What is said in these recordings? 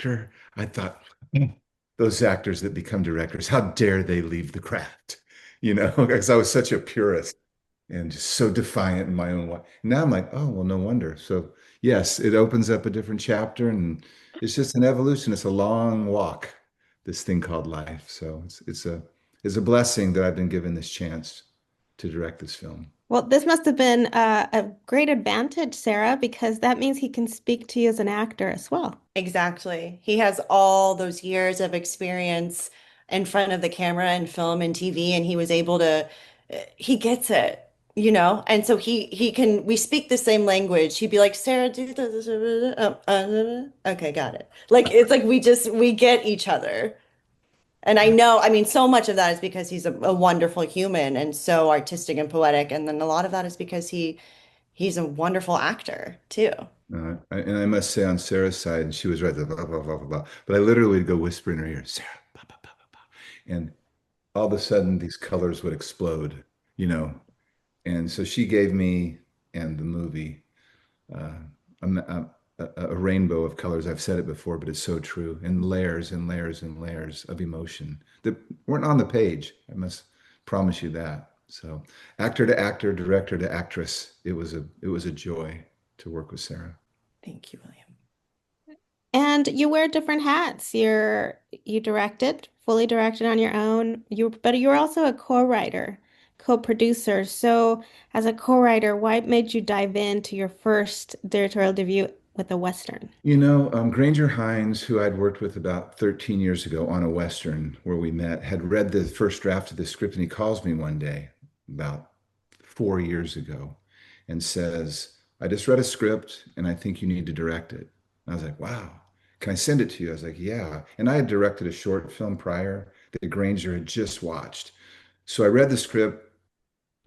actor, I thought, those actors that become directors, how dare they leave the craft? Because I was such a purist and just so defiant in my own way. Now I'm like, oh, well, no wonder. So yes, it opens up a different chapter and it's just an evolution. It's a long walk, this thing called life. So it's a blessing that I've been given this chance to direct this film. Well, this must have been a great advantage, Sarah, because that means he can speak to you as an actor as well. Exactly. He has all those years of experience in front of the camera and film and TV, and he was able to, he gets it, And so he can, we speak the same language. He'd be like, Sarah, do this. Okay, got it. Like, it's like we get each other. And I know, I mean, so much of that is because he's a wonderful human and so artistic and poetic. And then a lot of that is because he's a wonderful actor too. And I must say on Sarah's side, and she was right, the blah, blah, blah, blah, blah. But I literally would go whisper in her ear, Sarah, blah, blah, blah, blah, blah. And all of a sudden these colors would explode, you know. And so she gave me and the movie uh, a rainbow of colors. I've said it before, but it's so true. And layers and layers and layers of emotion that weren't on the page. I must promise you that. So actor to actor, director to actress, it was a joy to work with Sarah. Thank you, William. And you wear different hats. You directed, fully directed on your own. But you're also a co-writer, co-producer. So as a co-writer, why made you dive into your first directorial debut with a Western? Grainger Hines, who I'd worked with about 13 years ago on a Western where we met, had read the first draft of the script, and he calls me one day about 4 years ago and says, I just read a script and I think you need to direct it. And I was like, wow, can I send it to you? I was like, yeah. And I had directed a short film prior that Grainger had just watched. So I read the script,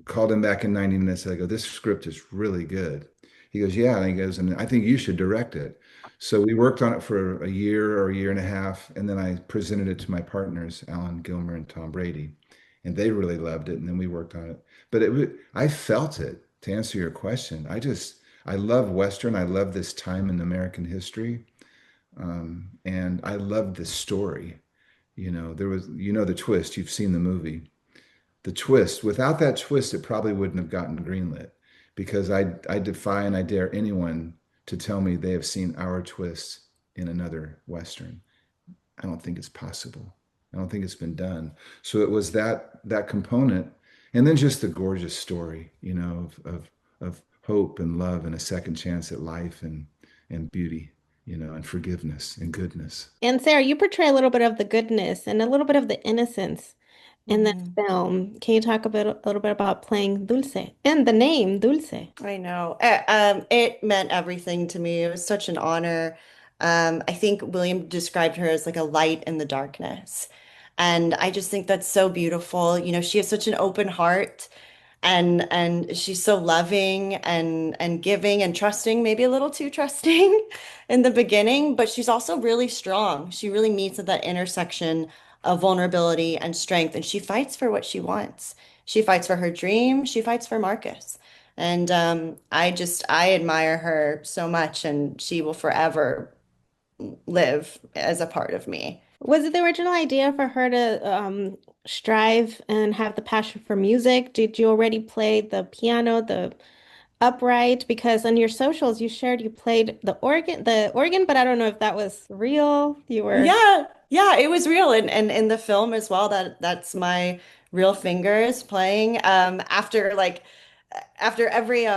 called him back in 90 minutes. I go, this script is really good. He goes, yeah. And he goes, and I think you should direct it. So we worked on it for a year or a year and a half. And then I presented it to my partners, Alan Gilmer and Tom Brady, and they really loved it. And then we worked on it. But I felt it, to answer your question. I love Western. I love this time in American history. And I love this story. The twist, you've seen the movie. The twist, without that twist, it probably wouldn't have gotten greenlit because I defy and I dare anyone to tell me they have seen our twist in another Western. I don't think it's possible. I don't think it's been done. So it was that component, and then just the gorgeous story, of hope and love and a second chance at life and beauty, and forgiveness and goodness. And Sarah, you portray a little bit of the goodness and a little bit of the innocence in this Mhm. film. Can you talk a little bit about playing Dulce and the name Dulce? I know. It meant everything to me. It was such an honor. I think William described her as like a light in the darkness. And I just think that's so beautiful. She has such an open heart and she's so loving and giving and trusting, maybe a little too trusting in the beginning, but she's also really strong. She really meets at that intersection of vulnerability and strength, and she fights for what she wants. She fights for her dream. She fights for Marcus. And I admire her so much, and she will forever live as a part of me. Was it the original idea for her to strive and have the passion for music? Did you already play the piano, the upright? Because on your socials you shared you played the organ, but I don't know if that was real. You were. Yeah, yeah, it was real, and in the film as well. That's my real fingers playing. After every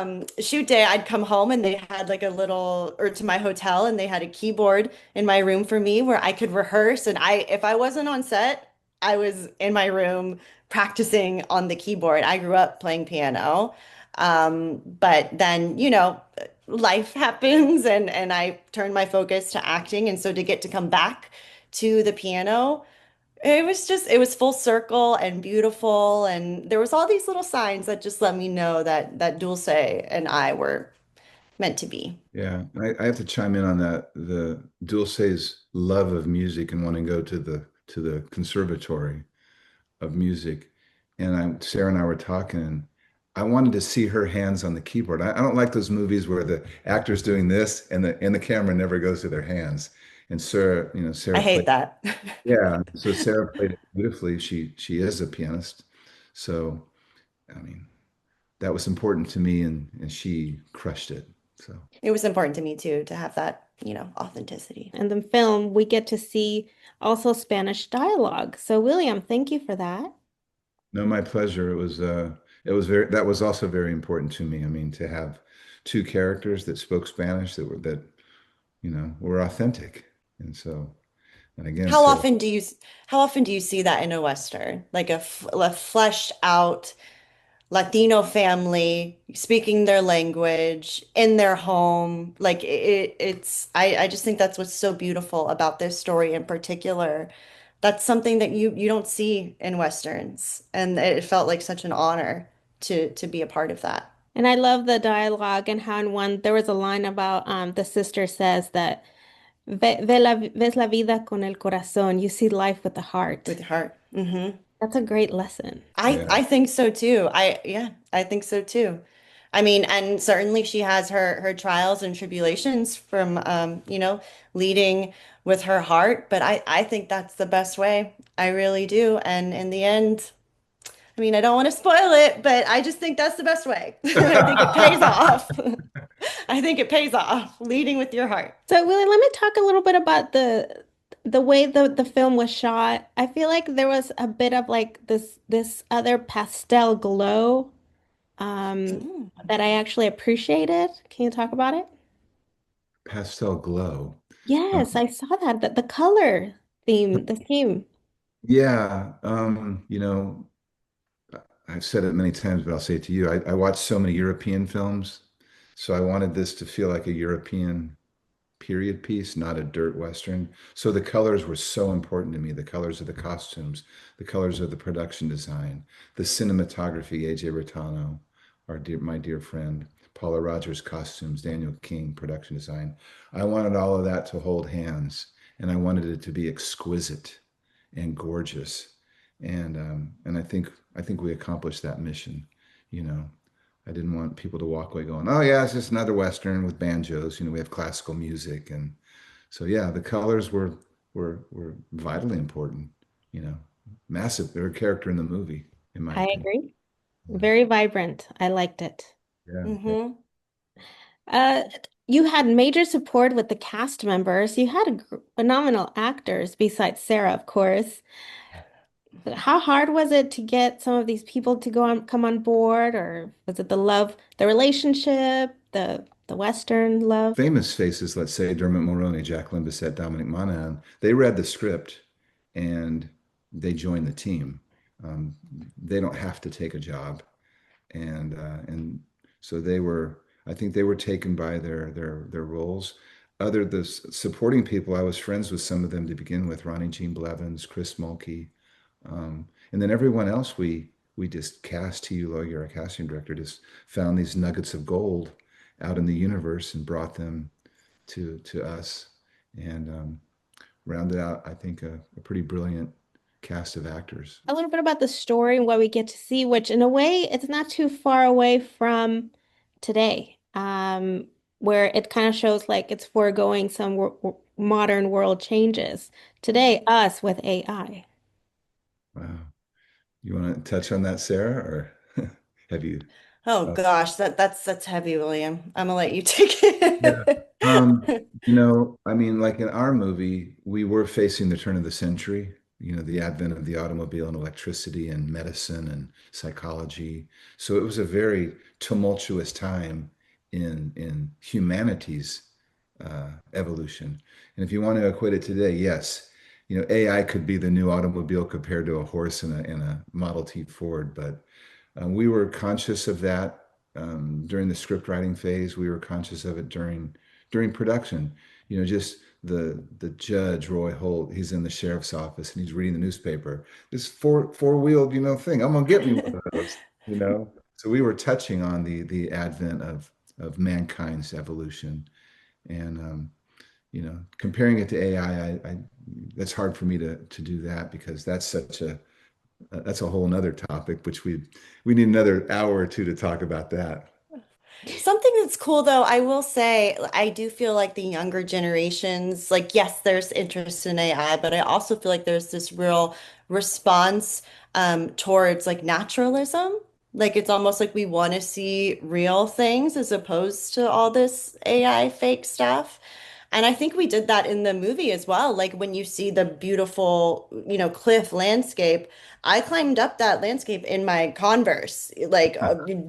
shoot day, I'd come home and they had like a little, or to my hotel, and they had a keyboard in my room for me where I could rehearse. And if I wasn't on set, I was in my room practicing on the keyboard. I grew up playing piano, but then life happens, and I turned my focus to acting, and so to get to come back to the piano. It was full circle and beautiful, and there was all these little signs that just let me know that Dulce and I were meant to be. Yeah, I have to chime in on that. The Dulce's love of music and wanting to go to the conservatory of music. And Sarah and I were talking, and I wanted to see her hands on the keyboard. I don't like those movies where the actor's doing this and the camera never goes to their hands. And Sarah, I Sarah hate played, that. yeah. So Sarah played it beautifully. She is a pianist. So, I mean, that was important to me and she crushed it. So It was important to me too to have that, authenticity. And the film, we get to see also Spanish dialogue. So, William, thank you for that. no, my pleasure. It was very, that was also very important to me. I mean, to have two characters that spoke Spanish that were authentic. And so, and again, How Sarah, often do you how often do you see that in a Western? Like a fleshed out Latino family speaking their language in their home. Like I just think that's what's so beautiful about this story in particular. That's something that you don't see in Westerns. And it felt like such an honor to be a part of that. And I love the dialogue and how in one there was a line about the sister says that ves la vida con el corazón. You see life with the heart. With your heart. That's a great lesson. yeah, I think so too. I think so too. I mean, and certainly she has her trials and tribulations from leading with her heart, but I think that's the best way. I really do. And in the end, I mean, I don't want to spoil it, but I just think that's the best way. I think it pays off. I think it pays off leading with your heart. So, Willie, let me talk a little bit about the way the film was shot. I feel like there was a bit of like this other pastel glow Mm. that I actually appreciated. Can you talk about it? pastel glow. Yes, I saw that. The color theme, the theme. Yeah, I've said it many times, but I'll say it to you. I watched so many European films, so I wanted this to feel like a European period piece, not a dirt Western. So the colors were so important to me. The colors of the costumes, the colors of the production design, the cinematography, AJ Rotano, my dear friend, Paula Rogers costumes, Daniel King production design. I wanted all of that to hold hands, and I wanted it to be exquisite and gorgeous. And I think we accomplished that mission. You know, I didn't want people to walk away going, "Oh yeah, it's just another Western with banjos." We have classical music, and so yeah, the colors were vitally important. You know, massive. They're a character in the movie, in my I opinion. agree. Very vibrant. I liked it. Yeah, yeah. Hmm. Uh, you had major support with the cast members. You had phenomenal actors besides Sarah, of course. How hard was it to get some of these people to come on board, or was it the love, the relationship, the Western love? Famous faces, let's say Dermot Mulroney, Jacqueline, Bisset, Dominic, Monaghan. They read the script and they joined the team. Um, they don't have to take a job. And so I think they were taken by their roles. Other the supporting people, I was friends with some of them to begin with: Ronnie, Jean Blevins, Chris Mulkey, and then everyone else we just cast. To you, you're a casting director, just found these nuggets of gold out in the universe and brought them to us, and rounded out, I think, a pretty brilliant cast of actors. A little bit about the story and what we get to see, which in a way, it's not too far away from today, where it kind of shows like it's foregoing some modern world changes. Today, us with AI. Wow. You want to touch on that, Sarah, or have you? Oh Oh, gosh, that's heavy, William. I'm gonna let you take yeah. it. I mean, like in our movie, we were facing the turn of the century, the advent of the automobile and electricity and medicine and psychology. So it was a very tumultuous time in humanity's evolution. And if you want to equate it today, yes, AI could be the new automobile compared to a horse in a Model T Ford, but we were conscious of that during the script writing phase. We were conscious of it during production. Just the judge Roy Holt. He's in the sheriff's office and he's reading the newspaper. This four-wheeled thing. I'm gonna get me one of those. So we were touching on the advent of mankind's evolution, and comparing it to AI, that's hard for me to do that because that's a whole nother topic, which we need another hour or two to talk about that. Something that's cool though, I will say, I do feel like the younger generations, like, yes, there's interest in AI, but I also feel like there's this real response towards like naturalism. Like it's almost like we want to see real things as opposed to all this AI fake stuff. And I think we did that in the movie as well. Like when you see the beautiful, cliff landscape, I climbed up that landscape in my Converse, like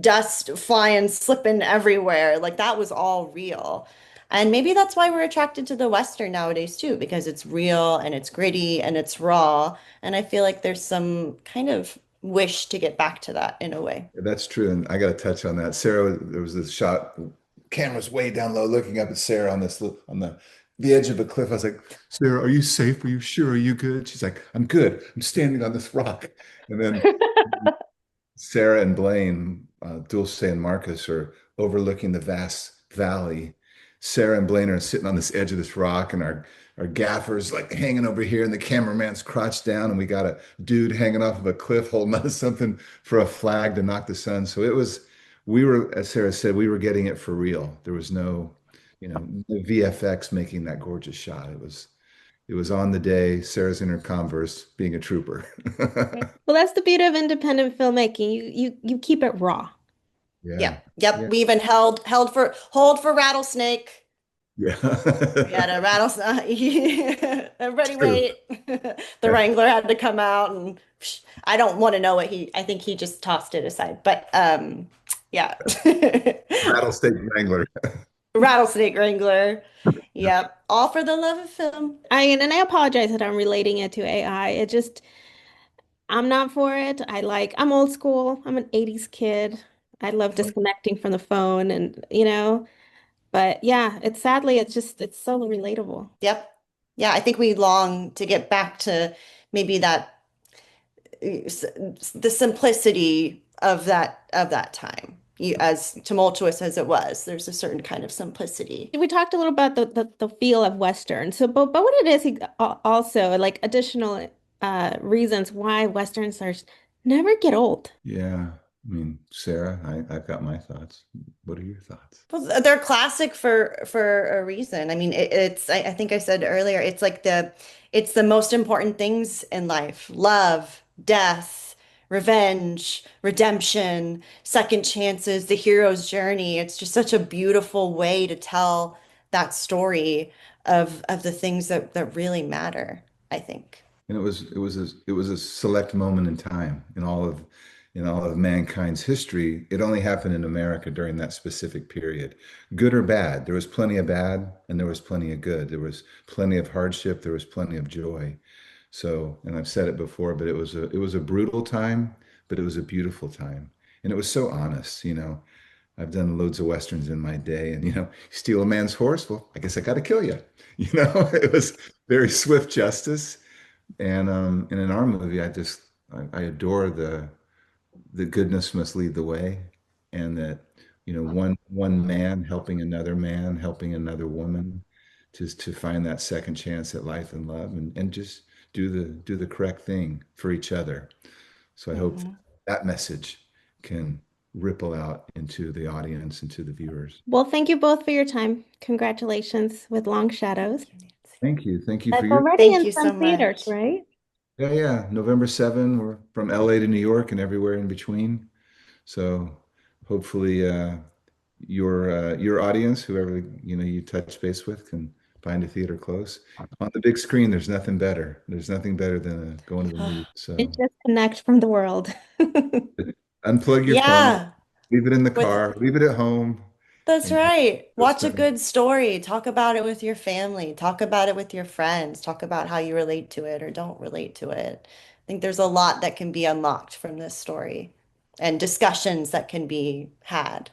dust flying, slipping everywhere. Like that was all real. And maybe that's why we're attracted to the Western nowadays too, because it's real and it's gritty and it's raw. And I feel like there's some kind of wish to get back to that in a way. That's true, and I got to touch on that. Sarah, there was this shot, camera's way down low, looking up at Sarah on on the edge of a cliff. I was like, Sarah, are you safe? Are you sure? Are you good? She's like, I'm good. I'm standing on this rock. And then Sarah and Blaine, Dulce and Marcus, are overlooking the vast valley. Sarah and Blaine are sitting on this edge of this rock, and our gaffer's like hanging over here, and the cameraman's crouched down, and we got a dude hanging off of a cliff holding on to something for a flag to knock the sun. So it was, we were, as Sarah said, we were getting it for real. There was no VFX making that gorgeous shot. It was on the day. Sarah's in her Converse, being a trooper. Well, that's the beauty of independent filmmaking. You keep it raw. Yeah, Yep. Yep. yeah, We even hold for rattlesnake. We had yeah. a rattlesnake. Everybody True. wait. The Wrangler had to come out and I don't want to know I think he just tossed it aside. But yeah. Rattlesnake Wrangler. Rattlesnake Wrangler. Yep. All for the love of film. And I apologize that I'm relating it to AI. I'm not for it. I'm old school. I'm an 80s kid. I love disconnecting from the phone but yeah, it's so relatable. Yep. Yeah, I think we long to get back to maybe that the simplicity of that time. As tumultuous as it was, there's a certain kind of simplicity. We talked a little about the feel of Western. So, but what it is also like additional reasons why Westerns are never get old. Yeah. I mean, Sarah, I've got my thoughts. What are your thoughts? Well, they're classic for a reason. I mean, I think I said earlier, it's the most important things in life: love, death, revenge, redemption, second chances, the hero's journey. It's just such a beautiful way to tell that story of the things that really matter, I think. And it was a select moment in time in all of mankind's history. It only happened in America during that specific period. Good or bad, there was plenty of bad and there was plenty of good. There was plenty of hardship, there was plenty of joy. So, and I've said it before, but it was a brutal time, but it was a beautiful time. And it was so honest. I've done loads of Westerns in my day, and steal a man's horse, well, I guess I got to kill you. It was very swift justice. And in our movie, I adore the goodness must lead the way, and that one man helping another man, helping another woman, to find that second chance at life and love, and just do the correct thing for each other. So I hope Mhm. that message can ripple out into the audience and to the viewers. Well, thank you both for your time. Congratulations with Long Shadows. Thank you, Nancy. Thank you. Thank you for That's your. already Thank in you some so theaters, much. right? Yeah, yeah. November 7, we're from LA to New York and everywhere in between. So hopefully your audience, whoever you touch base with, can find a theater close. On the big screen, there's nothing better. There's nothing better than going to the movies. It So disconnect from the world. unplug your phone, Yeah, leave it in the with car, leave it at home, that's and just right. go Watch a spend. good story. Talk about it with your family. Talk about it with your friends. Talk about how you relate to it or don't relate to it. I think there's a lot that can be unlocked from this story and discussions that can be had.